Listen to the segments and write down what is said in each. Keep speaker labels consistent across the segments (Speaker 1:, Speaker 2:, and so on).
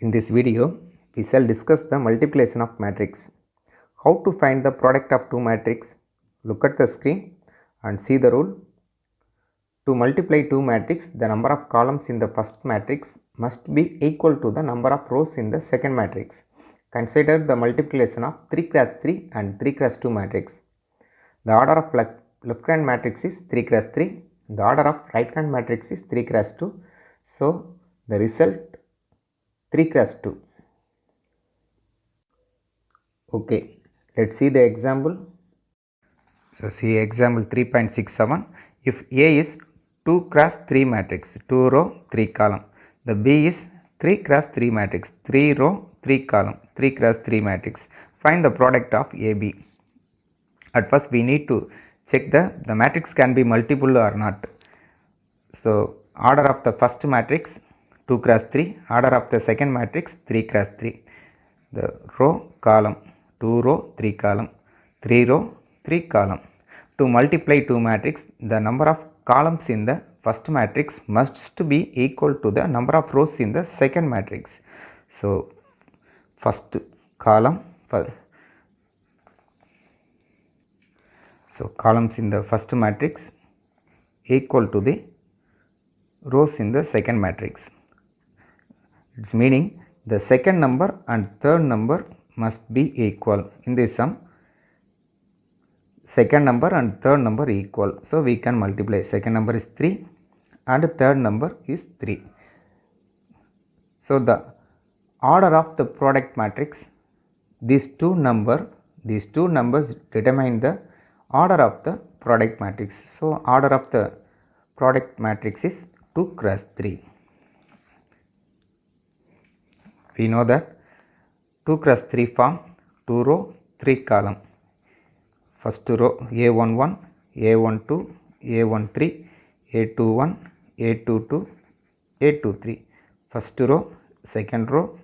Speaker 1: In this video, we shall discuss the multiplication of matrix. How to find the product of two matrix? Look at the screen and see the rule. To multiply two matrix, the number of columns in the first matrix must be equal to the number of rows in the second matrix. Consider the multiplication of 3 cross 3 and 3 cross 2 matrix. The order of left hand matrix is 3 cross 3. The order of right hand matrix is 3 cross 2. So, the result 3 cross 2. Okay, let's see the example. So, see example 3.67. If A is 2 cross 3 matrix, 2 row 3 column. The B is 3 cross 3 matrix, 3 row 3 column, 3 cross 3 matrix. Find the product of AB. At first we need to check the matrix can be multiple or not. So, order of the first matrix 2 cross 3, order of the second matrix 3 cross 3. The row column 2 row 3 column, 3 row 3 column. To multiply two matrix, the number of columns in the first matrix must be equal to the number of rows in the second matrix. So, first column, so columns in the first matrix equal to the rows in the second matrix. It's meaning the second number and third number must be equal. In this sum, second number and third number equal. So, we can multiply. Second number is 3 and third number is 3. So, the order of the product matrix, these two numbers determine the order of the product matrix. So, order of the product matrix is 2 cross 3. We know that 2 cross 3 form 2 row 3 column. First row A11, A12, A13, A21, A22, A23. First row, second row,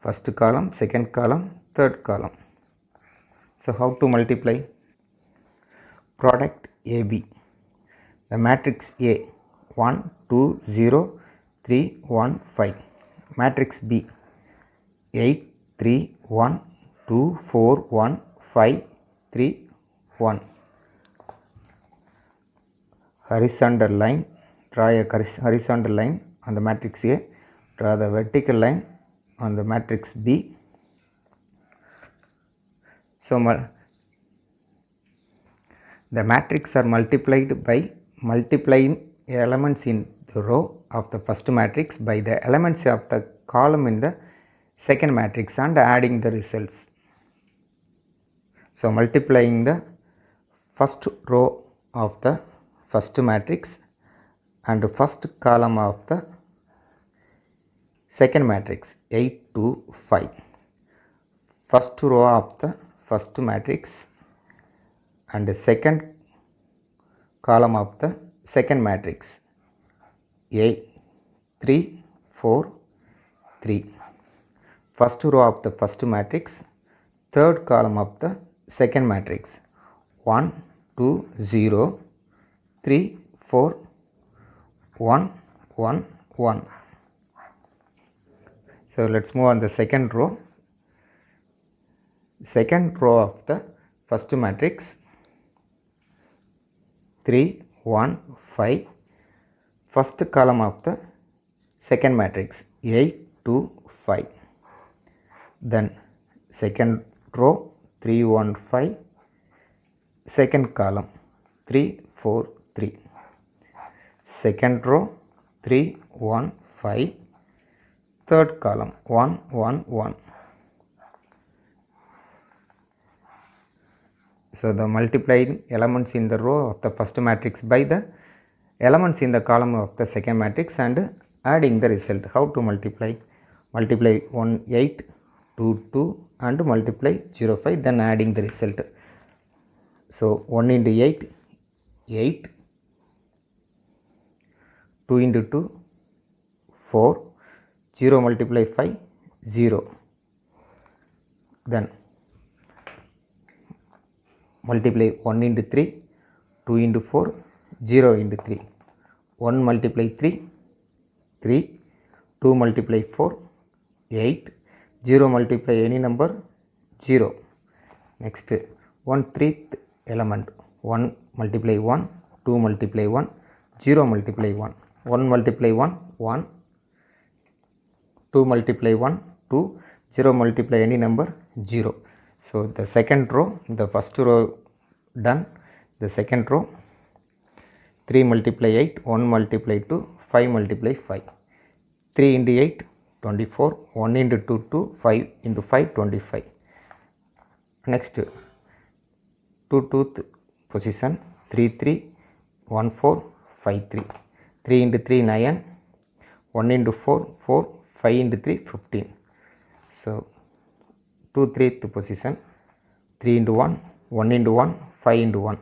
Speaker 1: first column, second column, third column. So, how to multiply? Product AB. The matrix A 1, 2, 0, 3, 1, 5. Matrix B 8, 3, 1, 2, 4, 1, 5, 3, 1. Horizontal line, draw a horizontal line on the matrix A, draw the vertical line on the matrix B. So, the matrix are multiplied by multiplying elements in the row of the first matrix by the elements of the column in the second matrix and adding the results. So, multiplying the first row of the first matrix and first column of the second matrix 8 to 5. First row of the first matrix and the second column of the second matrix 8, 3, 4, 3. First row of the first matrix, third column of the second matrix 1, 2, 0, 3, 4, 1, 1, 1. So, let us move on the second row. Second row of the first matrix 3, 1, 5. First column of the second matrix 8, 2, 5. Then second row 3, 1, 5. Second column 3, 4, 3. Second row 3, 1, 5. Third column 1, 1, 1. So, the multiplying elements in the row of the first matrix by the elements in the column of the second matrix and adding the result. How to multiply? Multiply 1, 8, 2, 2 and multiply 0, 5, then adding the result. So, 1 into 8, 8, 2 into 2, 4, 0 multiply 5, 0. Then multiply 1 into 3, 2 into 4, 0 into 3. 1 multiply 3, 3, 2 multiply 4, 8. 0 multiply any number 0. Next 1/3 element 1 multiply 1, 2 multiply 1, 0 multiply 1, 1 multiply 1 1, 2 multiply 1 2, 0 multiply any number 0. So the second row, the first row done. The second row 3 multiply 8, 1 multiply 2, 5 multiply 5. 3 into 8 24, 1 into 2 2, 5 into 5 25. Next 2 2th position 3 3, 1 4, 5 3. 3 into 3 9, 1 into 4 4, 5 into 3 15. So 2 3th position 3 into 1, 1 into 1, 5 into 1,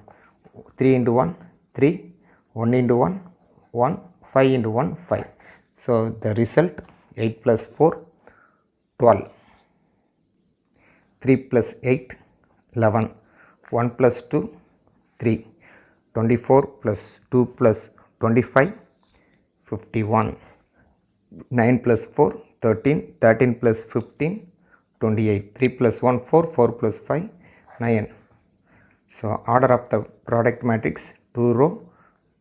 Speaker 1: 3 into 1 3, 1 into 1 1, 5 into 1 5. So the result 8 plus 4 12, 3 plus 8 11, 1 plus 2 3, 24 plus 2 plus 25 51, 9 plus 4 13, 13 plus 15 28, 3 plus 1 4, 4 plus 5 9. So order of the product matrix 2 row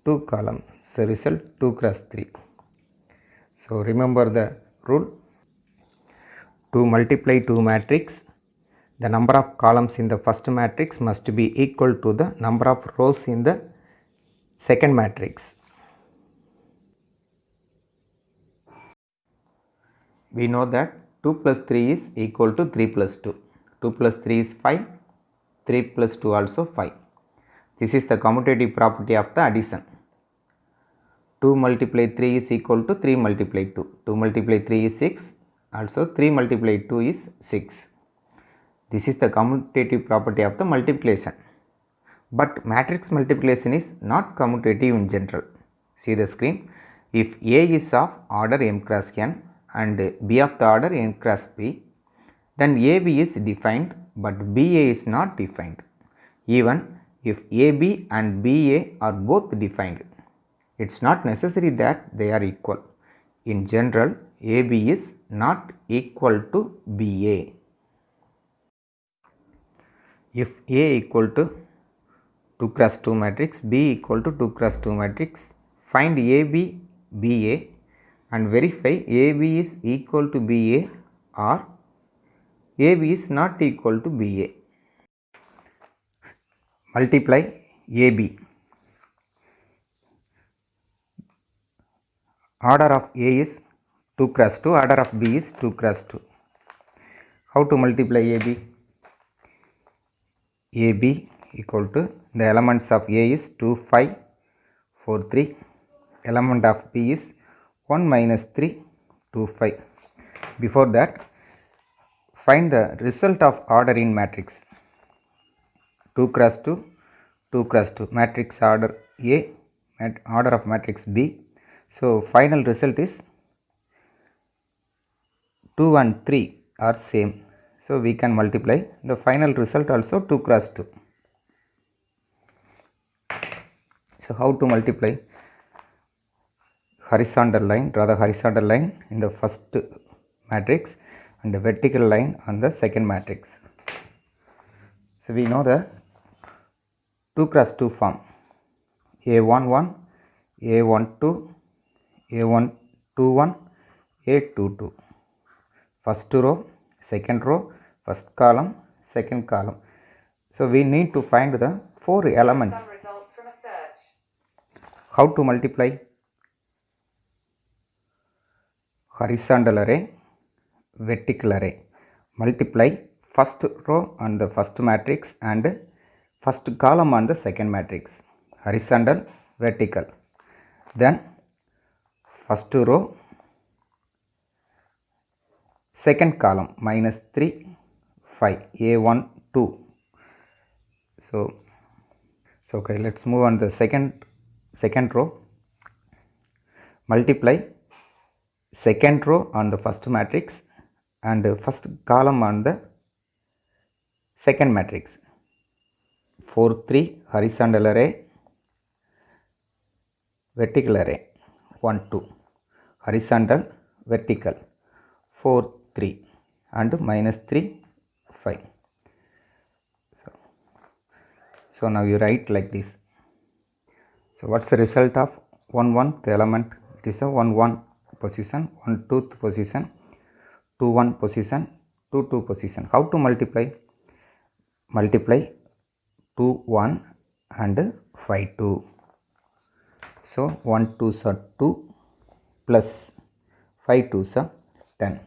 Speaker 1: 2 column. So result 2 cross 3. So remember the rule. To multiply 2 matrix, the number of columns in the first matrix must be equal to the number of rows in the second matrix. We know that 2 plus 3 is equal to 3 plus 2. 2 plus 3 is 5, 3 plus 2 also 5. This is the commutative property of the addition. 2 multiply 3 is equal to 3 multiply 2. 2 multiply 3 is 6. Also 3 multiply 2 is 6. This is the commutative property of the multiplication. But matrix multiplication is not commutative in general. See the screen. If A is of order m cross n and B of the order n cross p, then AB is defined but BA is not defined. Even if AB and BA are both defined, it's not necessary that they are equal. In general, AB is not equal to BA. If A equal to 2 cross 2 matrix, B equal to 2 cross 2 matrix, find AB, BA and verify AB is equal to BA or AB is not equal to BA. Multiply AB. Order of A is 2 cross 2, order of B is 2 cross 2. How to multiply AB? AB equal to, the elements of A is 2 5 4 3, element of B is 1 minus 3 2 5. Before that, find the result of order in matrix 2 cross 2, 2 cross 2, matrix order A, order of matrix B. So final result is 2 and 3 are same. So we can multiply the final result also 2 cross 2. So how to multiply? Horizontal line, draw the horizontal line in the first matrix and the vertical line on the second matrix. So we know the 2 cross 2 form. A11, A12, A121, A22. First row, second row, first column, second column. So we need to find the 4 elements. How to multiply? Horizontal array, vertical array. Multiply first row on the first matrix and first column on the second matrix. Horizontal, vertical. Then first row, second column minus 3 5, A1 2. So okay, let's move on the second row. Multiply second row on the first matrix and first column on the second matrix. 4 3 horizontal array, vertical array 1 2, horizontal, vertical 4 3 and minus 3 5. So now you write like this. So what's the result of 1 1th element? It is a 1 1 position, 1 2th position, 2 1 position, 2 2 position. How to multiply? Multiply 2 1 and 5 2. So 1 2s are 2 plus 5 2s are 10.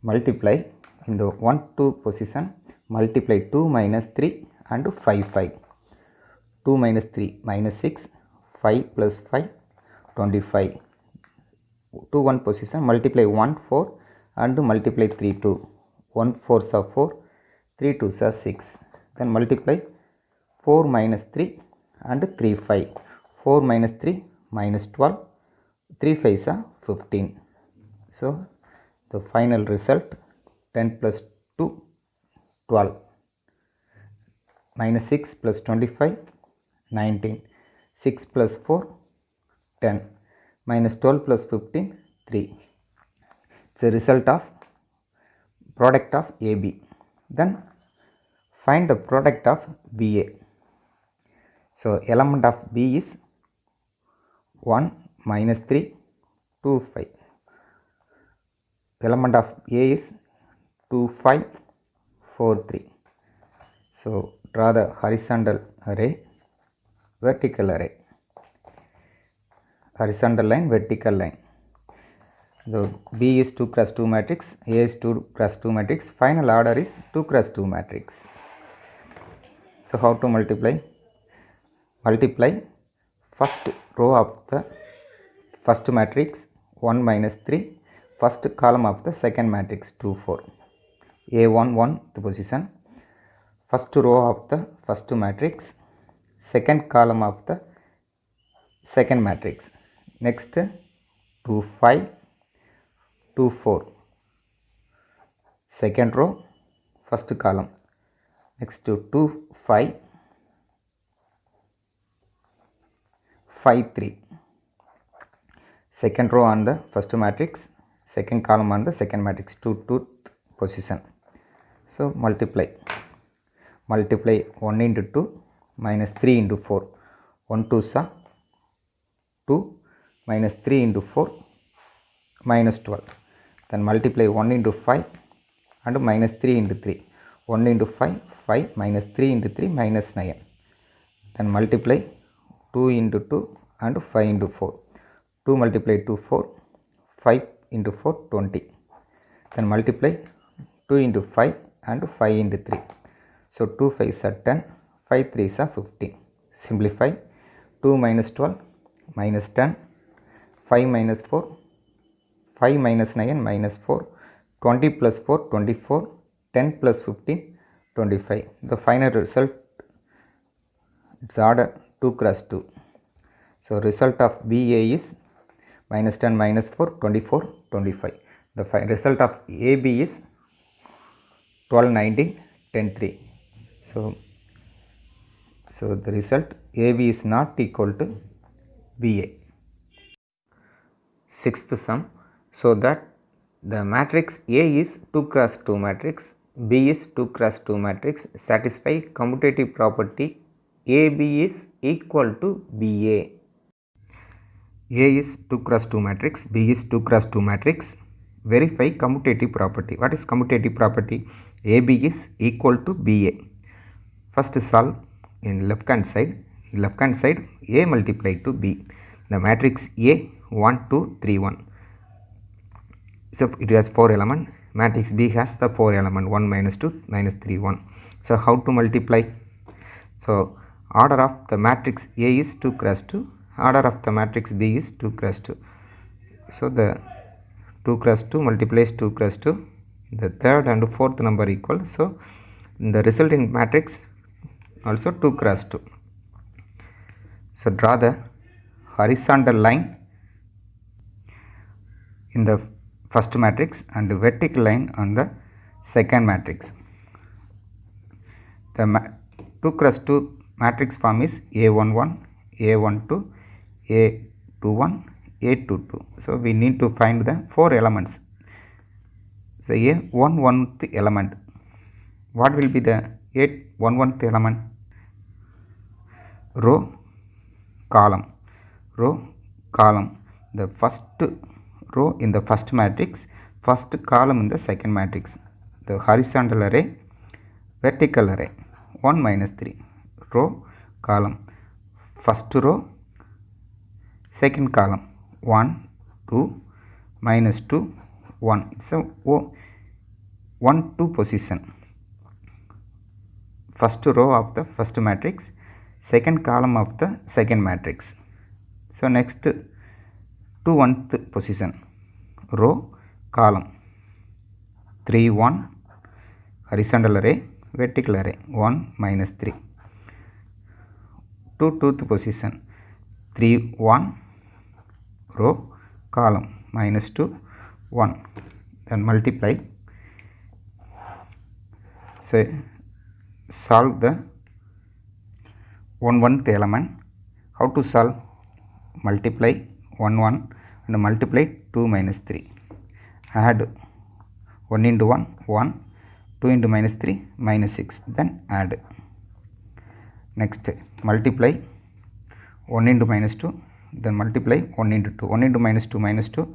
Speaker 1: Multiply in the 1 2 position, multiply 2 minus 3 and 5 5. 2 minus 3 minus 6, 5 plus 5 25. 2 1 position, multiply 1 4 and multiply 3 2. 1 4s are 4, 3 2s are 6. Then multiply 4 minus 3 and 3 5. 4 minus 3 minus 12, 3 5s are 15. So the final result 10 plus 2 12, minus 6 plus 25 19, 6 plus 4 10, minus 12 plus 15 3. It's a result of product of AB. Then find the product of BA. So element of B is 1 minus 3 2 5. Element of A is 2 5 4 3. So draw the horizontal array, vertical array, horizontal line, vertical line. The B is 2 cross 2 matrix, A is 2 cross 2 matrix, final order is 2 cross 2 matrix. So how to multiply? Multiply first row of the first matrix 1 minus 3, first column of the second matrix 2 4. A1 1 the position, first row of the first matrix, second column of the second matrix. Next 2 5 2 4, second row first column. Next to 2 5 5 3, second row on the first matrix, second column on the second matrix, 2 2th position. So multiply 1 into 2 minus 3 into 4, 1 2 sa 2 minus 3 into 4 minus 12. Then multiply 1 into 5 and minus 3 into 3, 1 into 5 5 minus 3 into 3 minus 9. Then multiply 2 into 2 and 5 into 4, 2 multiply 2 4, 5 into 4 20. Then multiply 2 into 5 and 5 into 3. So 2 5s are 10, 5 3s are 15. Simplify 2 minus 12 minus 10, 5 minus 4, 5 minus 9 minus 4, 20 plus 4 24, 10 plus 15 25. The final result is order 2 cross 2. So result of BA is minus 10 minus 4 24 25. The result of AB is 12 19 10 3. So the result AB is not equal to BA. Sixth sum. So that the matrix A is 2 cross 2 matrix, B is 2 cross 2 matrix, satisfy commutative property AB is equal to BA. A is 2 cross 2 matrix, B is 2 cross 2 matrix. Verify commutative property. What is commutative property? AB is equal to BA. First solve in left hand side. In left hand side A multiplied to B. The matrix A 1 2 3 1. So it has 4 element. Matrix B has the 4 element 1 minus 2 minus 3 1. So how to multiply? So order of the matrix A is 2 cross 2. Order of the matrix B is 2 cross 2. So the 2 cross 2 multiplies 2 cross 2. The third and fourth number equal. So the resulting matrix also 2 cross 2. So draw the horizontal line in the first matrix and the vertical line on the second matrix. The 2 cross 2 matrix form is A11, A12, A21, A22. So we need to find the 4 elements. So A 1/1th element. What will be the 1/1th element? Row, column. Row, column. The first row in the first matrix, first column in the second matrix. The horizontal array, vertical array. 1 minus 3. Row, column. First row, second column. 1, 2, minus 2, 1. It's a 1, 2 position. First row of the first matrix, second column of the second matrix. So next 2/1th position, row, column. 3, 1, horizontal array, vertical array. 1 minus 3. 2/2th position, 3, 1, row, column. Minus 2, 1. Then multiply. So solve the 1/1th element. How to solve? Multiply 1, 1 and multiply 2 minus 3. Add 1 into 1, 1, 2 into minus 3, minus 6. Then add. Next multiply 1 into minus 2. Then multiply 1 into 2. 1 into minus 2, minus 2,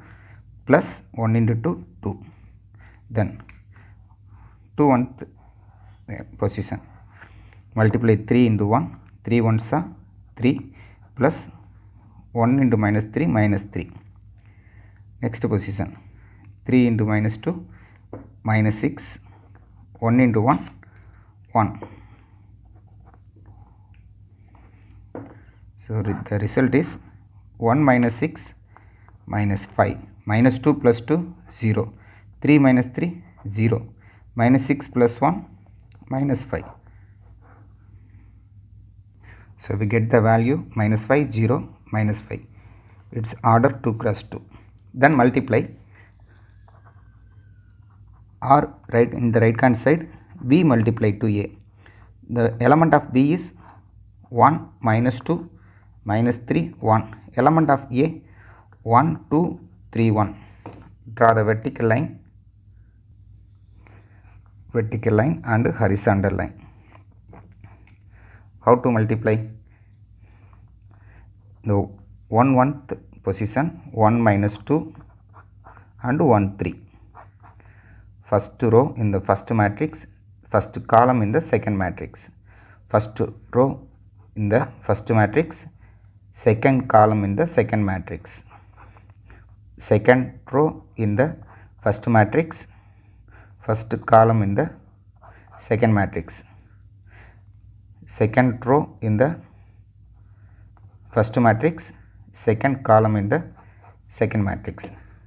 Speaker 1: plus 1 into 2, 2. Then 2/1th position. Multiply 3 into 1. 3 ones are 3, plus 1 into minus 3, minus 3. Next position. 3 into minus 2, minus 6. 1 into 1, 1. So the result is 1 minus 6 minus 5. Minus 2 plus 2, 0. 3 minus 3, 0. Minus 6 plus 1, minus 5. So we get the value minus 5, 0, minus 5. It's order 2 cross 2. Then multiply. Or right in the right hand side, B multiply to A. The element of B is 1, minus 2, minus 3, 1. Element of A, 1, 2, 3, 1. Draw the vertical line and horizontal line. How to multiply? The 1/1th position, 1 minus 2 and 1, 3. First row in the first matrix, first column in the second matrix. First row in the first matrix, second column in the second matrix. Second row in the first matrix, first column in the second matrix. Second row in the first matrix, second column in the second matrix.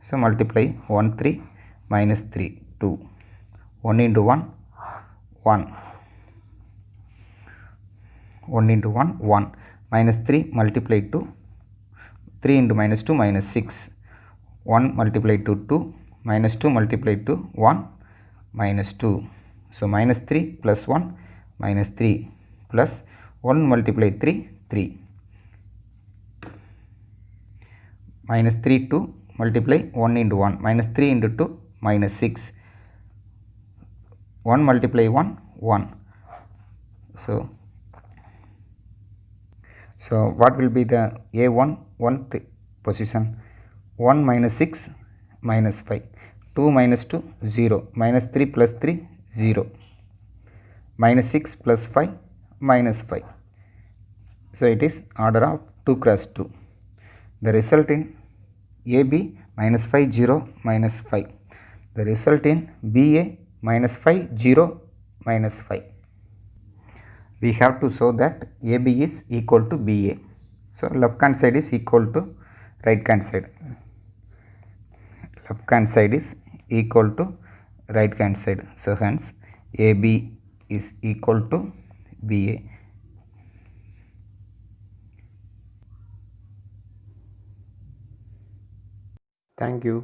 Speaker 1: So multiply 1, 3, minus 3, 2. 1 into 1, 1. 1 into 1, 1. Minus 3 multiply 2. 3 into minus 2, minus 6. 1 multiply to 2. Minus 2 multiply to 1. Minus 2. So minus 3 plus 1, minus 3, plus 1 multiply 3, 3. Minus 3 to multiply 1 into 1. Minus 3 into 2, minus 6. 1 multiply 1, 1. So what will be the A1 1th position? 1 minus 6, minus 5. 2 minus 2, 0. Minus 3 plus 3, 0. Minus 6 plus 5, minus 5. So it is order of 2 cross 2. The result in AB minus 5, 0, minus 5. The result in BA minus 5, 0, minus 5. We have to show that AB is equal to BA. So left hand side is equal to right hand side. Left hand side is equal to right hand side. So hence AB is equal to BA. Thank you.